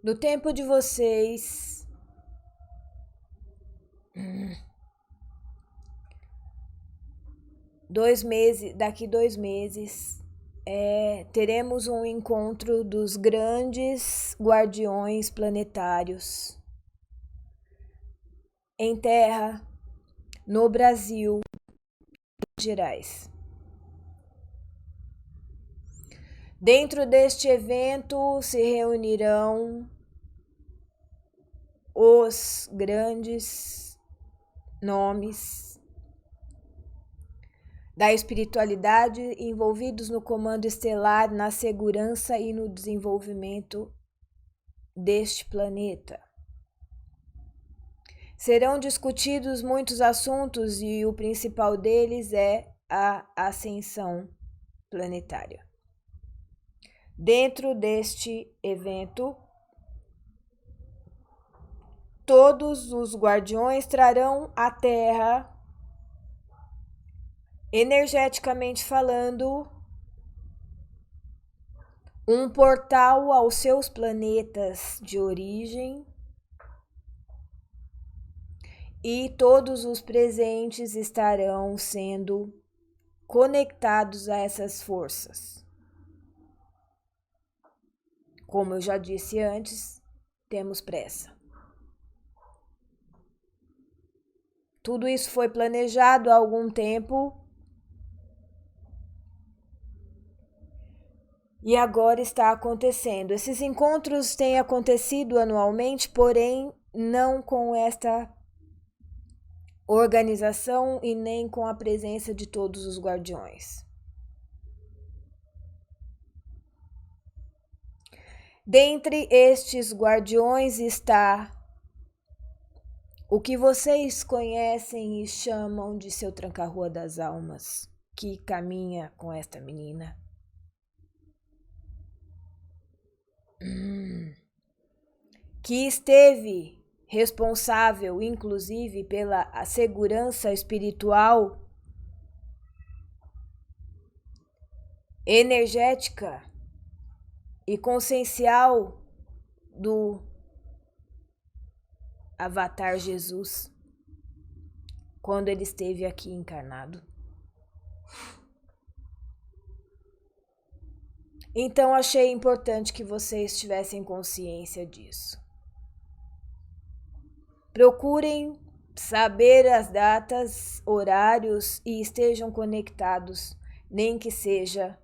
No tempo de vocês, daqui 2 meses, teremos um encontro dos grandes guardiões planetários em Terra, no Brasil, Minas Gerais. Dentro deste evento se reunirão os grandes nomes da espiritualidade envolvidos no comando estelar, na segurança e no desenvolvimento deste planeta. Serão discutidos muitos assuntos e o principal deles é a ascensão planetária. Dentro deste evento, todos os guardiões trarão à Terra, energeticamente falando, um portal aos seus planetas de origem, e todos os presentes estarão sendo conectados a essas forças. Como eu já disse antes, temos pressa. Tudo isso foi planejado há algum tempo e agora está acontecendo. Esses encontros têm acontecido anualmente, porém não com esta organização e nem com a presença de todos os guardiões. Dentre estes guardiões está o que vocês conhecem e chamam de seu tranca-rua das almas, que caminha com esta menina. Que esteve responsável, inclusive, pela segurança espiritual, energética e consciencial do Avatar Jesus, quando ele esteve aqui encarnado. Então achei importante que vocês tivessem consciência disso. Procurem saber as datas, horários e estejam conectados, nem que seja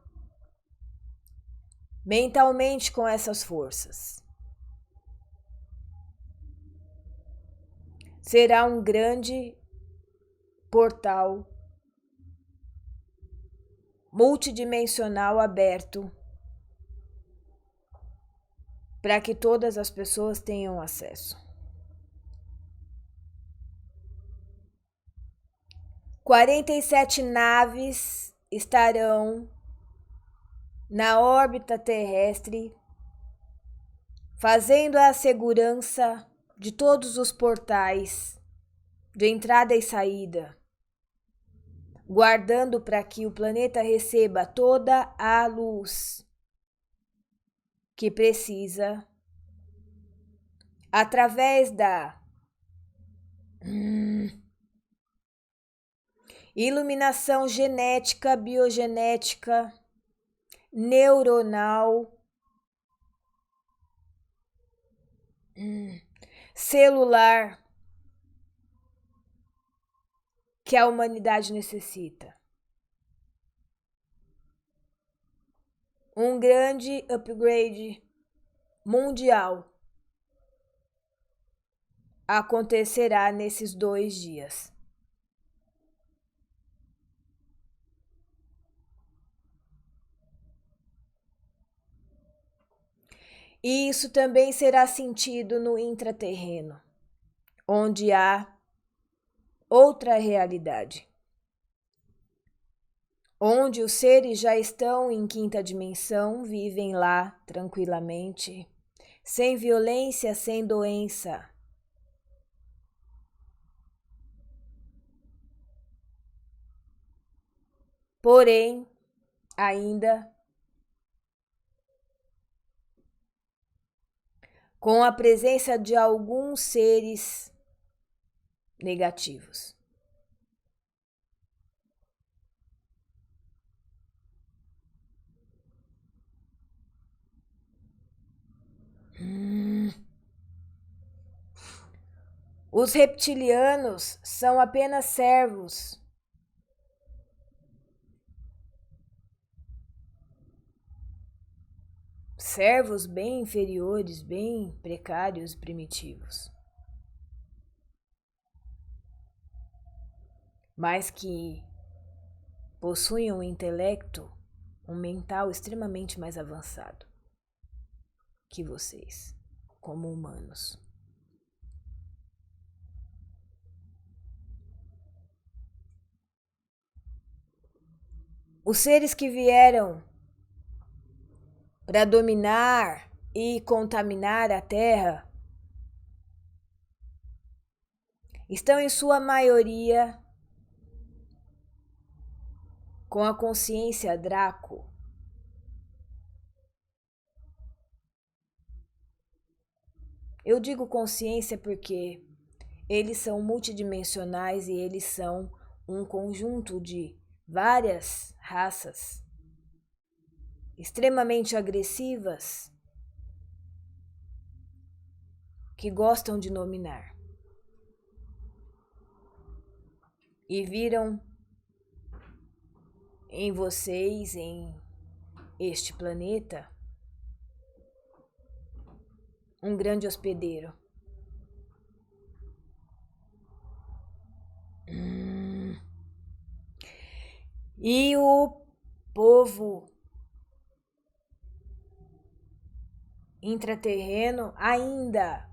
mentalmente, com essas forças. Será um grande portal multidimensional aberto para que todas as pessoas tenham acesso. 47 naves estarão na órbita terrestre, fazendo a segurança de todos os portais de entrada e saída, guardando para que o planeta receba toda a luz que precisa através da iluminação genética, biogenética, neuronal, celular que a humanidade necessita. Um grande upgrade mundial acontecerá nesses 2 dias. E isso também será sentido no intraterreno, onde há outra realidade, onde os seres já estão em 5ª dimensão, vivem lá tranquilamente, sem violência, sem doença. Porém, ainda com a presença de alguns seres negativos. Os reptilianos são apenas servos. Servos bem inferiores, bem precários, primitivos. Mas que possuem um intelecto, um mental extremamente mais avançado que vocês, como humanos. Os seres que vieram para dominar e contaminar a Terra estão em sua maioria com a consciência Draco. Eu digo consciência porque eles são multidimensionais e eles são um conjunto de várias raças extremamente agressivas que gostam de dominar. E viram em vocês, em este planeta, um grande hospedeiro. E o povo intraterreno ainda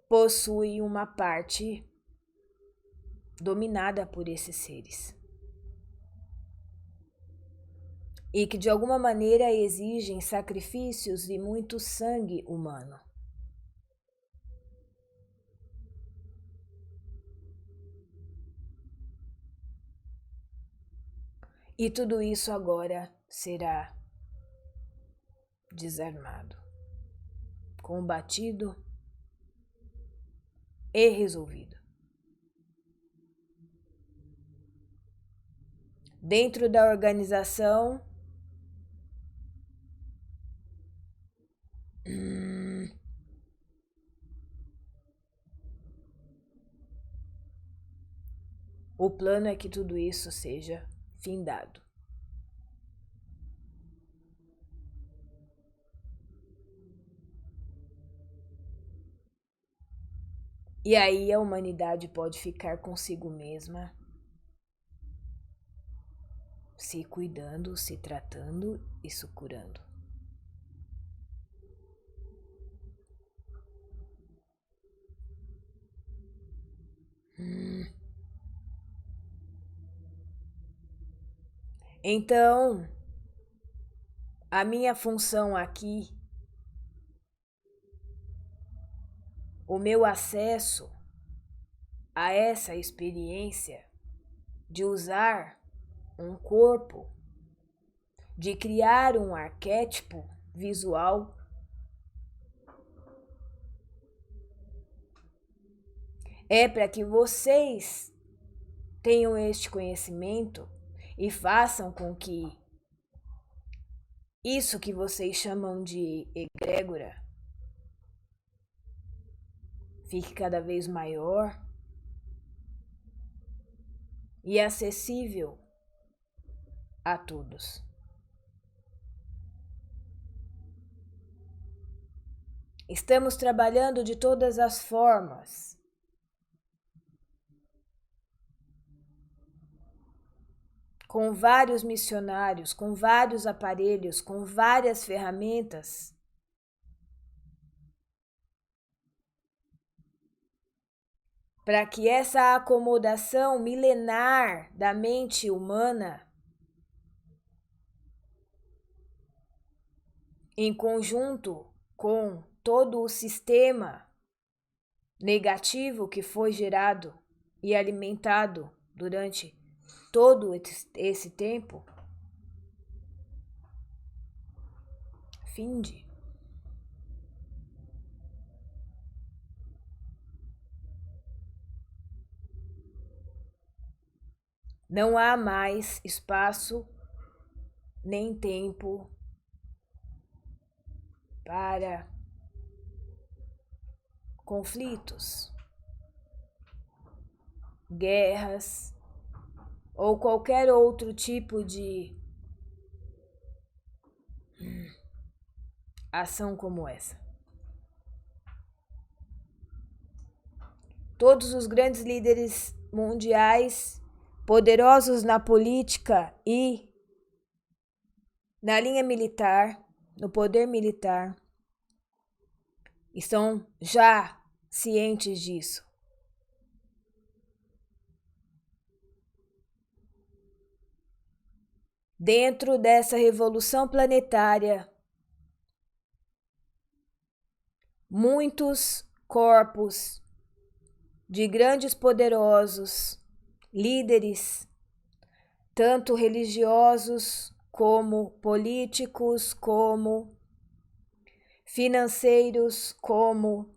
possui uma parte dominada por esses seres. E que de alguma maneira exigem sacrifícios e muito sangue humano. E tudo isso agora será desarmado, combatido e resolvido. Dentro da organização, o plano é que tudo isso seja findado. E aí a humanidade pode ficar consigo mesma, se cuidando, se tratando e se curando. Então, a minha função aqui, o meu acesso a essa experiência de usar um corpo, de criar um arquétipo visual, é para que vocês tenham este conhecimento e façam com que isso que vocês chamam de egrégora fique cada vez maior e acessível a todos. Estamos trabalhando de todas as formas. Com vários missionários, com vários aparelhos, com várias ferramentas, para que essa acomodação milenar da mente humana, em conjunto com todo o sistema negativo que foi gerado e alimentado durante todo esse tempo, finde. Não há mais espaço nem tempo para conflitos, guerras ou qualquer outro tipo de ação como essa. Todos os grandes líderes mundiais, poderosos na política e na linha militar, no poder militar, estão já cientes disso. Dentro dessa revolução planetária, muitos corpos de grandes poderosos líderes, tanto religiosos como políticos, como financeiros, como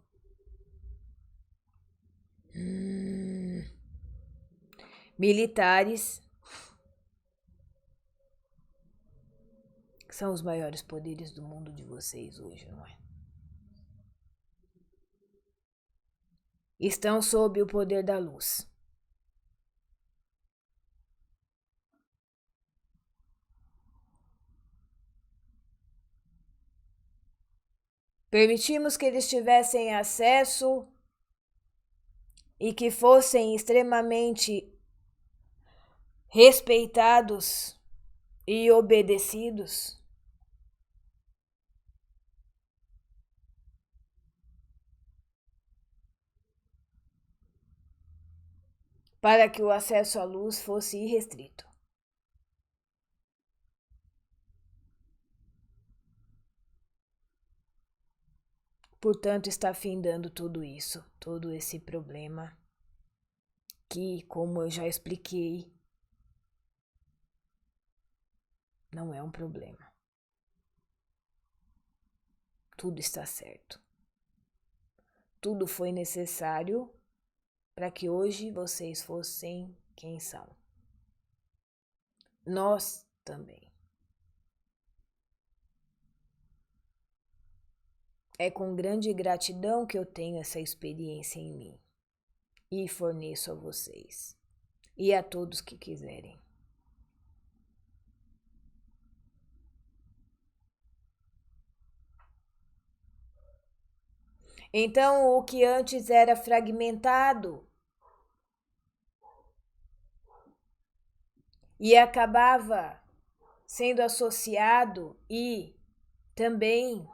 militares, são os maiores poderes do mundo de vocês hoje, não é? Estão sob o poder da luz. Permitimos que eles tivessem acesso e que fossem extremamente respeitados e obedecidos. Para que o acesso à luz fosse irrestrito. Portanto, está findando tudo isso, todo esse problema, que, como eu já expliquei, não é um problema. Tudo está certo. Tudo foi necessário para que hoje vocês fossem quem são. Nós também. É com grande gratidão que eu tenho essa experiência em mim e forneço a vocês e a todos que quiserem. Então, o que antes era fragmentado e acabava sendo associado e também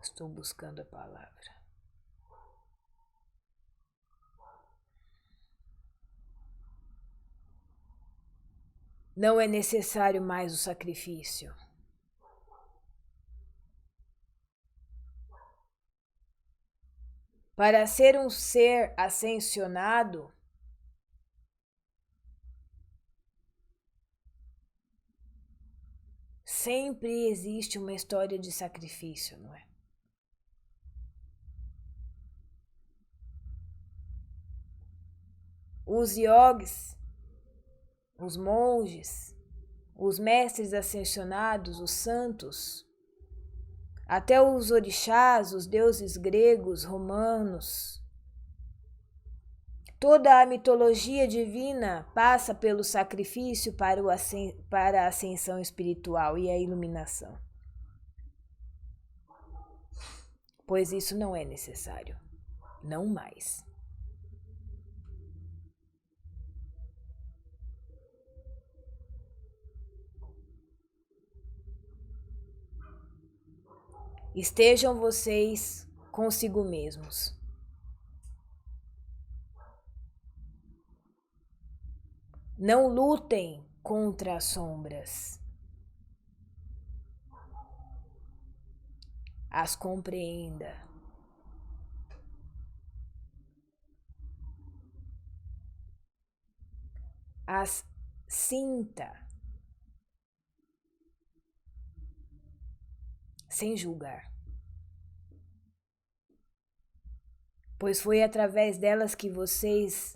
estou buscando a palavra. Não é necessário mais o sacrifício. Para ser um ser ascensionado, sempre existe uma história de sacrifício, não é? Os yogis, os monges, os mestres ascensionados, os santos, até os orixás, os deuses gregos, romanos. Toda a mitologia divina passa pelo sacrifício para a ascensão espiritual e a iluminação. Pois isso não é necessário, não mais. Estejam vocês consigo mesmos. Não lutem contra as sombras. As compreenda. as sinta, sem julgar, pois foi através delas que vocês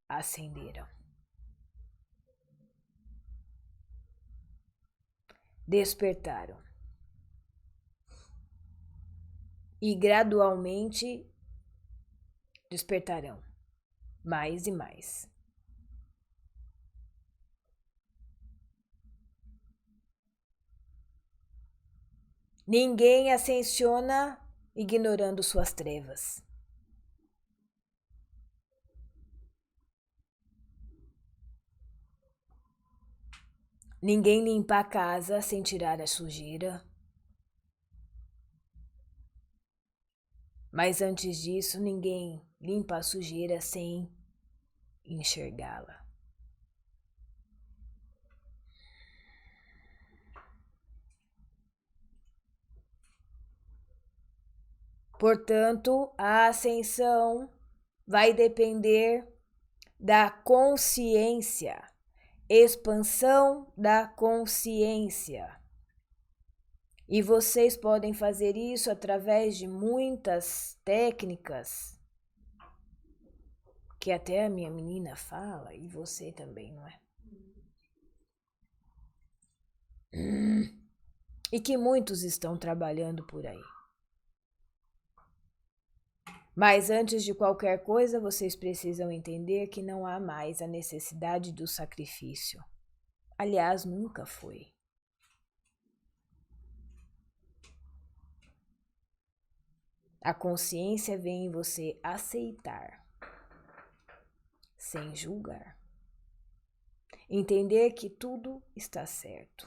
ascenderam. Despertaram. E gradualmente despertarão mais e mais. Ninguém ascensiona ignorando suas trevas. Ninguém limpa a casa sem tirar a sujeira. Mas antes disso, ninguém limpa a sujeira sem enxergá-la. Portanto, a ascensão vai depender da consciência, expansão da consciência. E vocês podem fazer isso através de muitas técnicas, que até a minha menina fala, e você também, não é? E que muitos estão trabalhando por aí. Mas antes de qualquer coisa, vocês precisam entender que não há mais a necessidade do sacrifício. Aliás, nunca foi. A consciência vem em você aceitar, sem julgar. Entender que tudo está certo.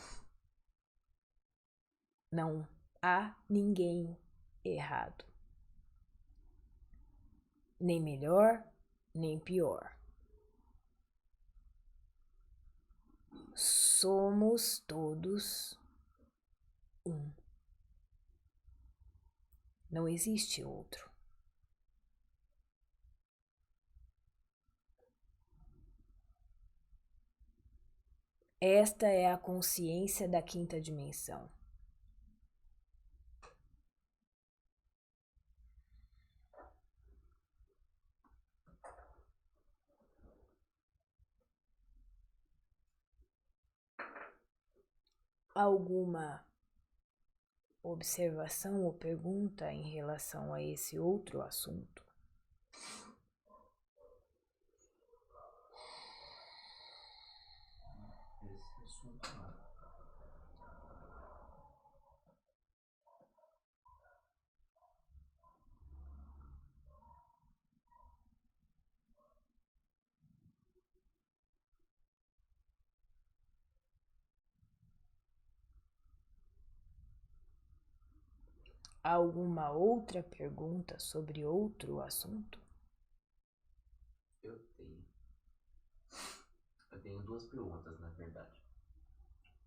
Não há ninguém errado. Nem melhor, nem pior. Somos todos um. Não existe outro. Esta é a consciência da quinta dimensão. Alguma observação ou pergunta em relação a esse outro assunto? Alguma outra pergunta sobre outro assunto? Eu tenho. Eu tenho duas perguntas, na verdade.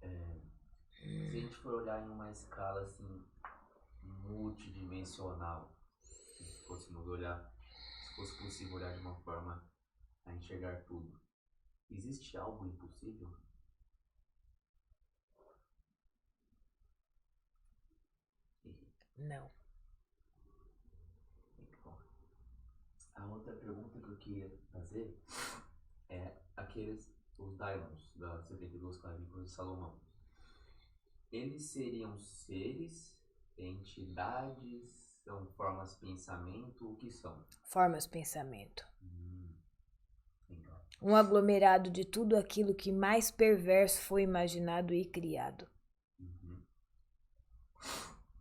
Se a gente for olhar em uma escala assim multidimensional, se fôssemos olhar, se fosse possível olhar de uma forma a enxergar tudo, existe algo impossível? Não. Muito bom. A outra pergunta que eu queria fazer é os Daimons, das 72 Clavículas de Salomão. Eles seriam seres, entidades, são formas de pensamento, o que são? Formas pensamento. Legal. Um aglomerado de tudo aquilo que mais perverso foi imaginado e criado.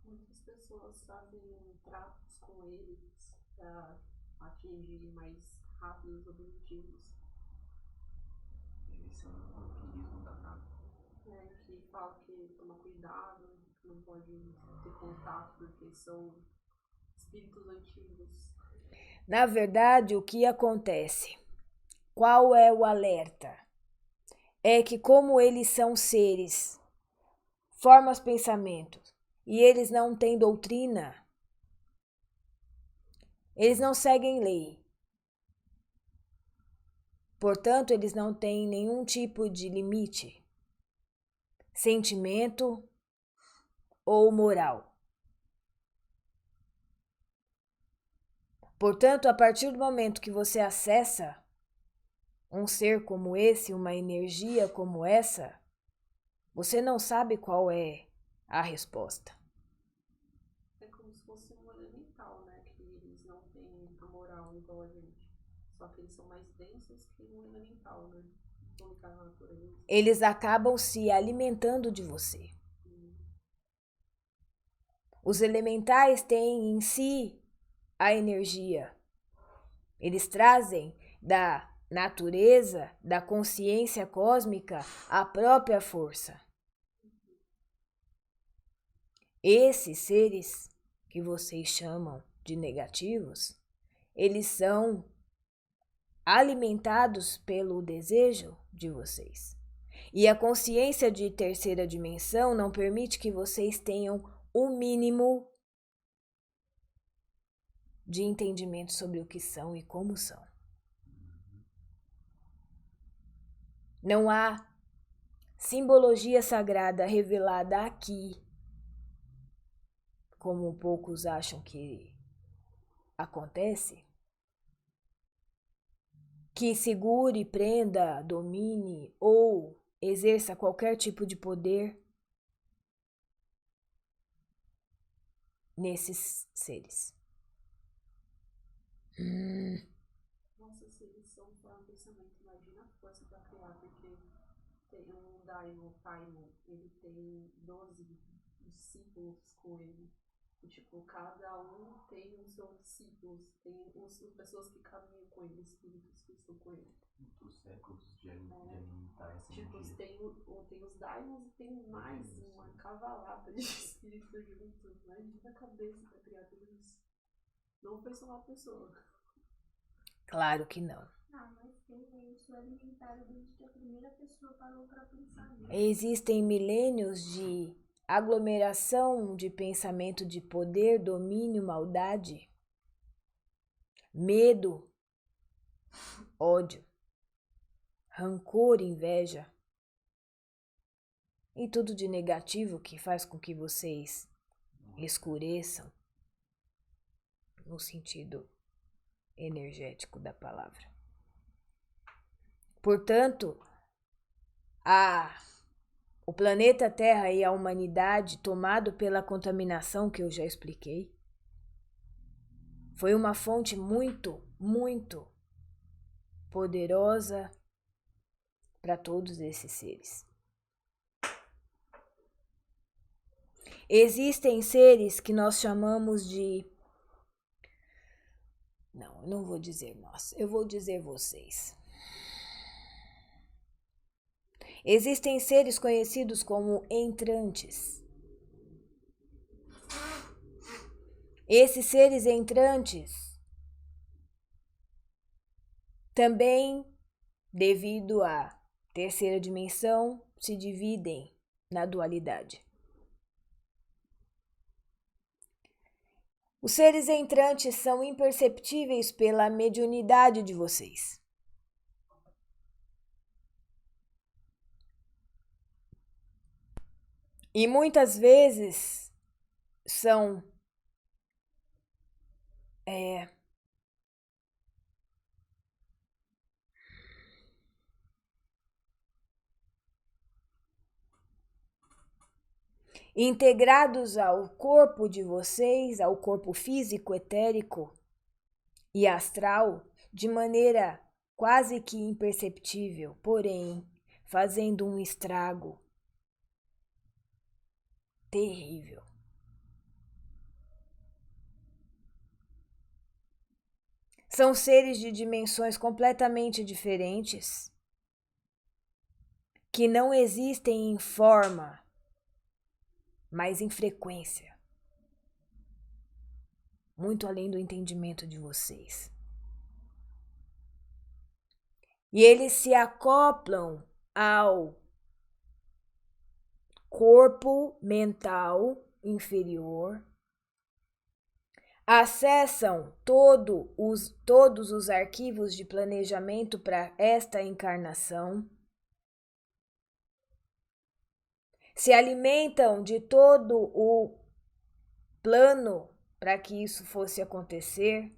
Muitas pessoas fazem tratos com eles para atingirem mais rápido os objetivos. Eles são um vampirismo danado. Que fala que toma cuidado, não pode ter contato porque são espíritos antigos. Na verdade, o que acontece? Qual é o alerta? É que como eles são seres, formas pensamentos, e eles não têm doutrina, eles não seguem lei. Portanto, eles não têm nenhum tipo de limite, sentimento ou moral. Portanto, a partir do momento que você acessa um ser como esse, uma energia como essa, você não sabe qual é a resposta. É como se fosse um elemental, né? Que eles não têm a moral igual a gente. Só que eles são mais densos que um elemental, né? Estão ligados à natureza. Eles acabam se alimentando de você. Os elementais têm em si a energia. Eles trazem da natureza, da consciência cósmica, a própria força. Esses seres que vocês chamam de negativos, eles são alimentados pelo desejo de vocês. E a consciência de terceira dimensão não permite que vocês tenham o mínimo de entendimento sobre o que são e como são. Não há simbologia sagrada revelada aqui, como poucos acham que acontece, que segure, prenda, domine ou exerça qualquer tipo de poder nesses seres. Nossa, se eles são para um pensamento, imagina a força para criar, porque tem um Daimon, Taimon, ele tem 12 discípulos com ele. E, tipo, cada um tem os seus discípulos, tem as pessoas que caminham com ele, espíritos que estão com ele. Muitos séculos de alimentar essa Tipo, energia. tem os Daimons e tem mais uma cavalata de espíritos juntos. Imagina a cabeça para criar tudo isso. Não foi só uma pessoa. Claro que não. Ah, mas isso é alimentado desde que a primeira pessoa parou para pensar nisso. Existem milênios de aglomeração de pensamento de poder, domínio, maldade, medo, ódio, rancor, inveja e tudo de negativo que faz com que vocês escureçam no sentido energético da palavra. Portanto, o planeta Terra e a humanidade, tomado pela contaminação que eu já expliquei, foi uma fonte muito, muito poderosa para todos esses seres. Existem seres que nós chamamos de... Não, eu não vou dizer nós, eu vou dizer vocês. Existem seres conhecidos como entrantes. Esses seres entrantes também, devido à terceira dimensão, se dividem na dualidade. Os seres entrantes são imperceptíveis pela mediunidade de vocês. E muitas vezes são integrados ao corpo de vocês, ao corpo físico, etérico e astral, de maneira quase que imperceptível, porém fazendo um estrago terrível. São seres de dimensões completamente diferentes, que não existem em forma, mas em frequência, muito além do entendimento de vocês. E eles se acoplam ao corpo mental inferior, acessam todos os arquivos de planejamento para esta encarnação, se alimentam de todo o plano para que isso fosse acontecer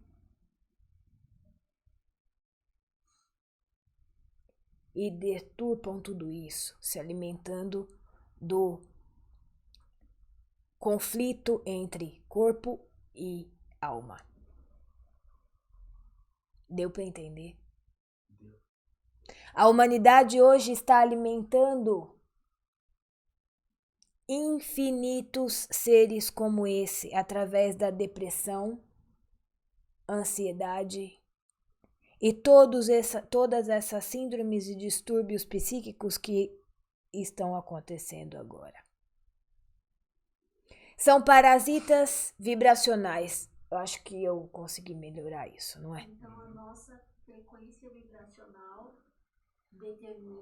e deturpam tudo isso, se alimentando do conflito entre corpo e alma. Deu para entender? A humanidade hoje está alimentando infinitos seres como esse através da depressão, ansiedade e todas essas síndromes e distúrbios psíquicos que estão acontecendo agora. São parasitas vibracionais. Eu acho que eu consegui melhorar isso, não é? Então a nossa frequência vibracional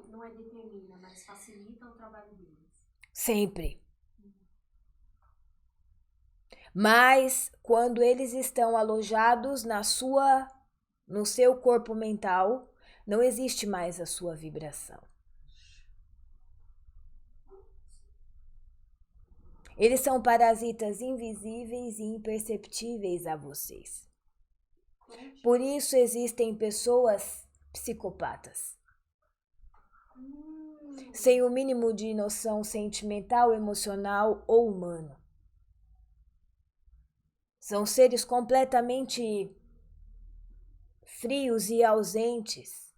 não é determina, mas facilita o trabalho deles. Sempre. Mas quando eles estão alojados no seu corpo mental, não existe mais a sua vibração. Eles são parasitas invisíveis e imperceptíveis a vocês. Por isso existem pessoas psicopatas. Sem o mínimo de noção sentimental, emocional ou humano. São seres completamente frios e ausentes.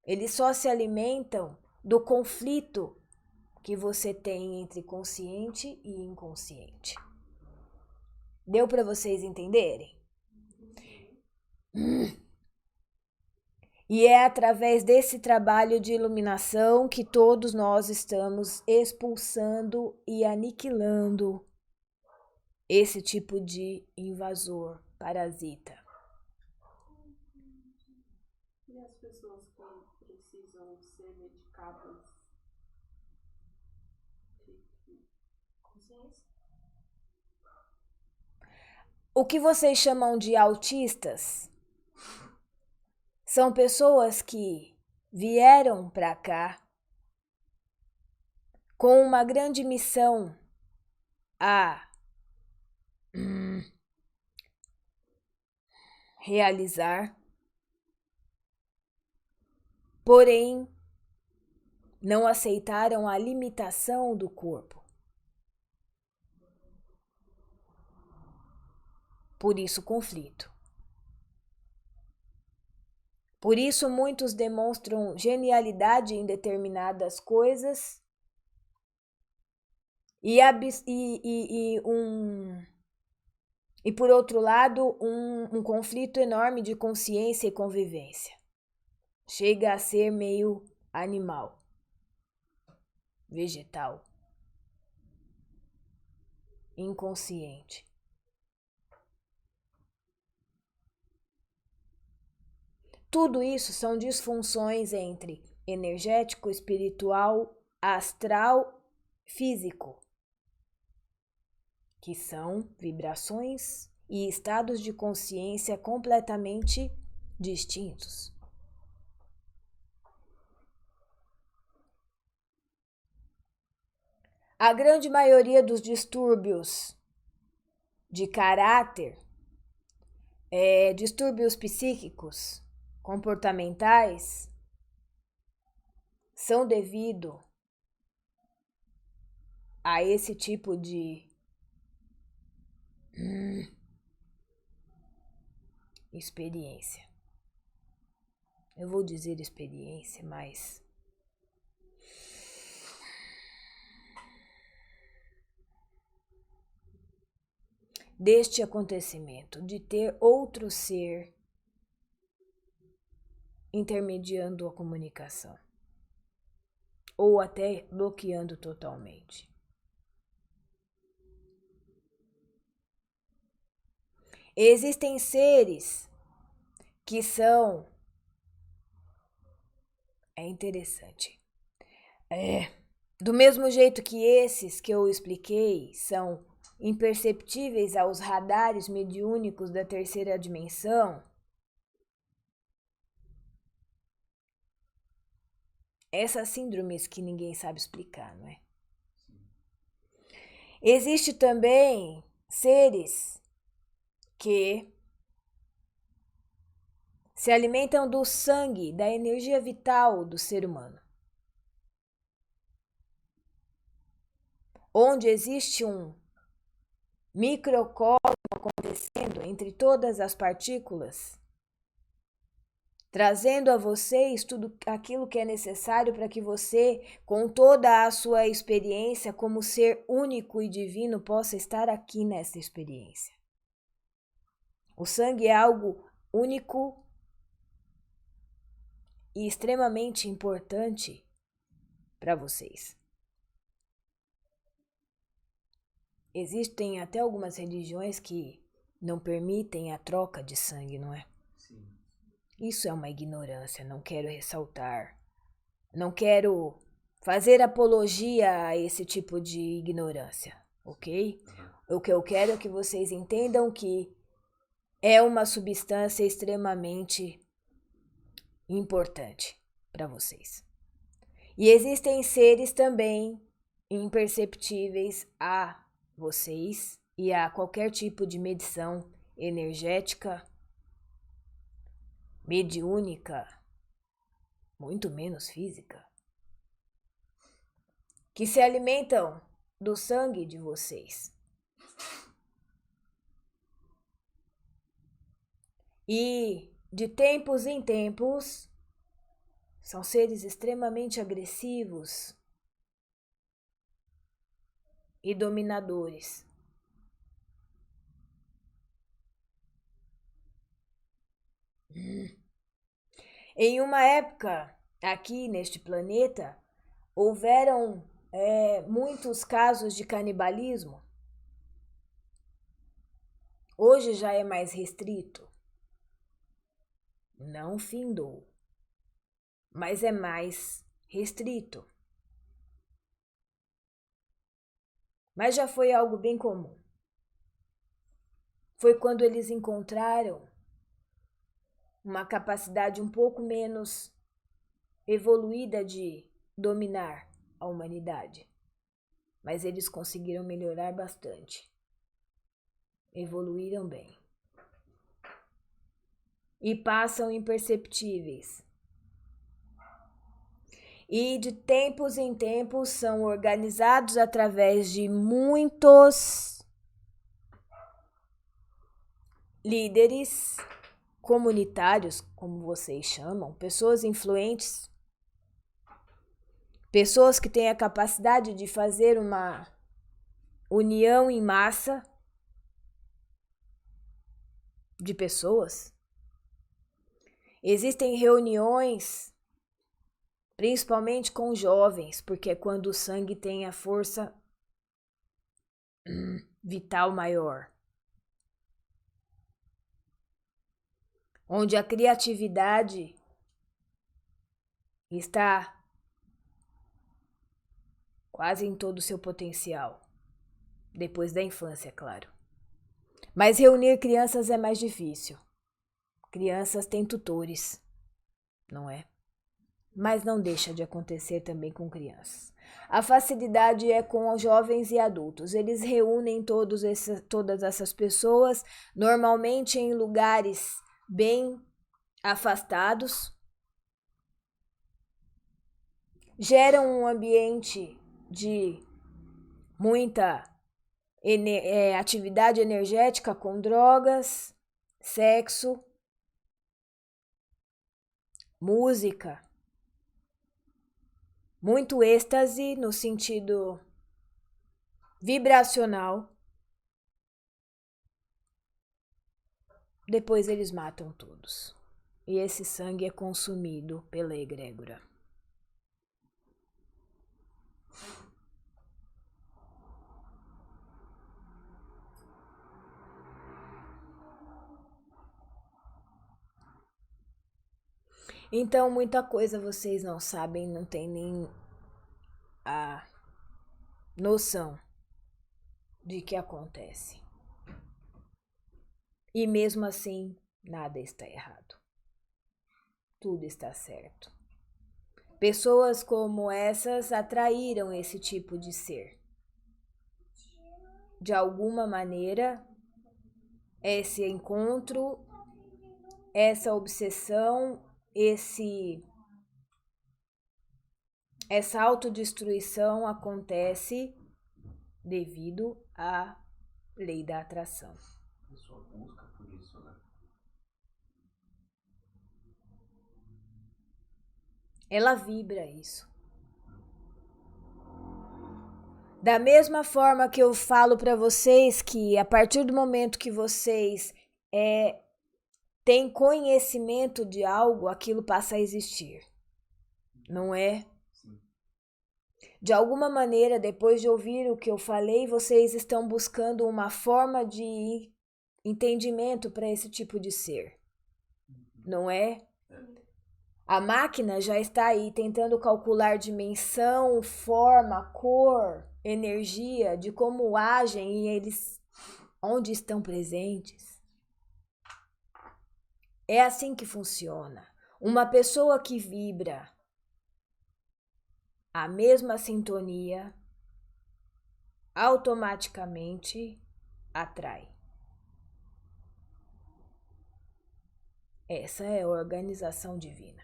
Eles só se alimentam do conflito que você tem entre consciente e inconsciente. Deu para vocês entenderem? E é através desse trabalho de iluminação que todos nós estamos expulsando e aniquilando esse tipo de invasor, parasita. E as pessoas que precisam ser medicadas? Consciência? O que vocês chamam de autistas são pessoas que vieram para cá com uma grande missão a realizar, porém não aceitaram a limitação do corpo. Por isso, conflito. Por isso, muitos demonstram genialidade em determinadas coisas e por outro lado, um conflito enorme de consciência e convivência. Chega a ser meio animal, vegetal, inconsciente. Tudo isso são disfunções entre energético, espiritual, astral, físico, que são vibrações e estados de consciência completamente distintos. A grande maioria dos distúrbios de caráter, distúrbios psíquicos, comportamentais, são devido a esse tipo de experiência. Eu vou dizer experiência, mas deste acontecimento, de ter outro ser intermediando a comunicação, ou até bloqueando totalmente. Existem seres que são... É interessante. Do mesmo jeito que esses que eu expliquei são imperceptíveis aos radares mediúnicos da terceira dimensão, essas síndromes que ninguém sabe explicar, não é? Existe também seres que se alimentam do sangue, da energia vital do ser humano. Onde existe um microcosmo acontecendo entre todas as partículas, trazendo a vocês tudo aquilo que é necessário para que você, com toda a sua experiência como ser único e divino, possa estar aqui nessa experiência. O sangue é algo único e extremamente importante para vocês. Existem até algumas religiões que não permitem a troca de sangue, não é? Sim. Isso é uma ignorância, não quero ressaltar. Não quero fazer apologia a esse tipo de ignorância, ok? O que eu quero é que vocês entendam que é uma substância extremamente importante para vocês. E existem seres também imperceptíveis a vocês e a qualquer tipo de medição energética, mediúnica, muito menos física, que se alimentam do sangue de vocês. E de tempos em tempos são seres extremamente agressivos e dominadores. Em uma época, aqui neste planeta, houveram muitos casos de canibalismo. Hoje já é mais restrito. Não findou, mas é mais restrito. Mas já foi algo bem comum. Foi quando eles encontraram uma capacidade um pouco menos evoluída de dominar a humanidade. Mas eles conseguiram melhorar bastante. Evoluíram bem. E passam imperceptíveis. E de tempos em tempos são organizados através de muitos líderes comunitários, como vocês chamam, pessoas influentes, pessoas que têm a capacidade de fazer uma união em massa de pessoas. Existem reuniões, principalmente com jovens, porque é quando o sangue tem a força vital maior. Onde a criatividade está quase em todo o seu potencial. Depois da infância, é claro. Mas reunir crianças é mais difícil. Crianças têm tutores, não é? Mas não deixa de acontecer também com crianças. A facilidade é com os jovens e adultos. Eles reúnem todas essas pessoas, normalmente em lugares bem afastados. Geram um ambiente de muita atividade energética com drogas, sexo, música, muito êxtase no sentido vibracional. Depois eles matam todos. E esse sangue é consumido pela egrégora. Então, muita coisa vocês não sabem, não tem nem a noção de que acontece. E mesmo assim, nada está errado. Tudo está certo. Pessoas como essas atraíram esse tipo de ser. De alguma maneira, esse encontro, essa obsessão, essa autodestruição acontece devido à lei da atração. A pessoa busca por isso, né? Ela vibra isso. Da mesma forma que eu falo para vocês que a partir do momento que vocês têm conhecimento de algo, aquilo passa a existir. Não é? Sim. De alguma maneira, depois de ouvir o que eu falei, vocês estão buscando uma forma de entendimento para esse tipo de ser. Não é? A máquina já está aí tentando calcular dimensão, forma, cor, energia, de como agem e eles onde estão presentes. É assim que funciona. Uma pessoa que vibra a mesma sintonia automaticamente atrai. Essa é a organização divina.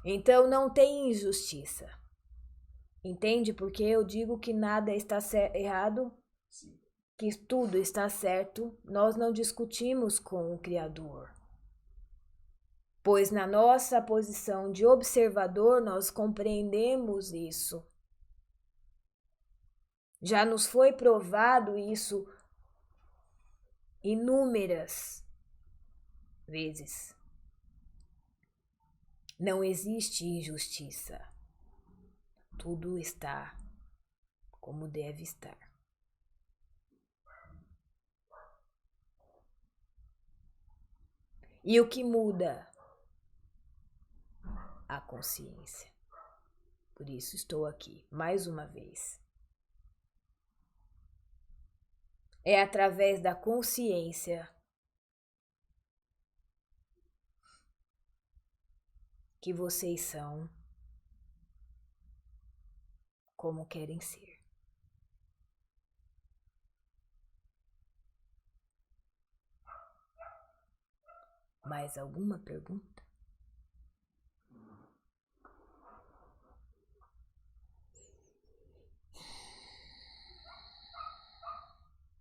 Então não tem injustiça. Entende porque eu digo que nada está errado? Sim. Que tudo está certo. Nós não discutimos com o Criador. Pois na nossa posição de observador nós compreendemos isso. Já nos foi provado isso inúmeras vezes. Não existe injustiça. Tudo está como deve estar. E o que muda? A consciência. Por isso estou aqui, mais uma vez. É através da consciência que vocês são como querem ser. Mais alguma pergunta?